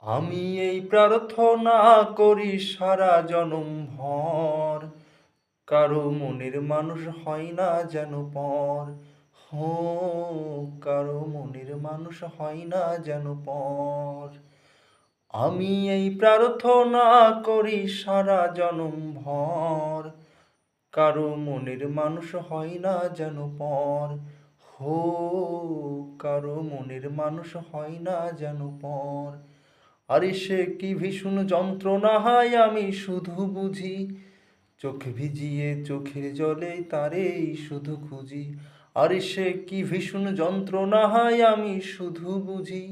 আমি এই প্রার্থনা করি সারা জনম ভর, কারো মনের মানুষ হয় না যেন পর। হো, কারো মনের মানুষ হয় না যেন পর। আমি এই প্রার্থনা করি সারা জনম ভর, কারো মনের মানুষ হয় না যেন পর। হো, কারো মনের মানুষ হয় না যেন পর। আরে সে কি ভীষণ যন্ত্রণা হয় আমি শুধু বুঝি, চোখ ভিজিয়ে চোখের জলে তারেই শুধু খুঁজি। আরে সে কি ভীষণ যন্ত্রণা হয় আমি শুধু বুঝি,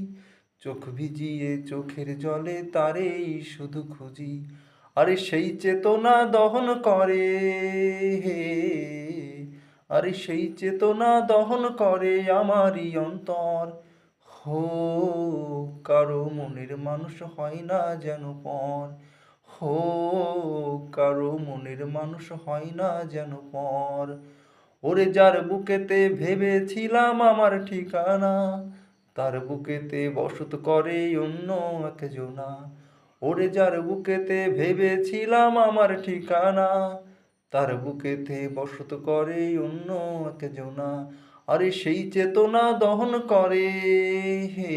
চোখ ভিজিয়ে চোখের জলে তারেই শুধু খুঁজি। আরে সেই চেতনা দহন করে, আরে সেই চেতনা দহন করে আমারই অন্তর। হো, কারো মনের মানুষ হয় না যেন পর। হো, কারো মনের মানুষ হয় না যেন পর। ওরে যার বুকেতে ভেবেছিলাম আমার ঠিকানা, তার বুকেতে বসত করে অন্য একজনা। ওরে যার বুকেতে ভেবেছিলাম আমার ঠিকানা, তার বুকেতে বসত করে অন্য একজনা। আরে সেই চেতনা দহন করে, হে,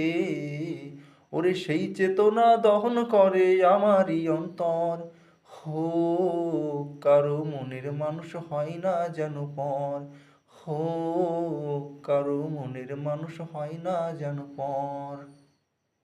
ওরে সেই চেতনা দহন করে আমারই অন্তর। হো, কারো মনের মানুষ হয় না যেন পর। হো, কারো মনের মানুষ হয় না যেন পর।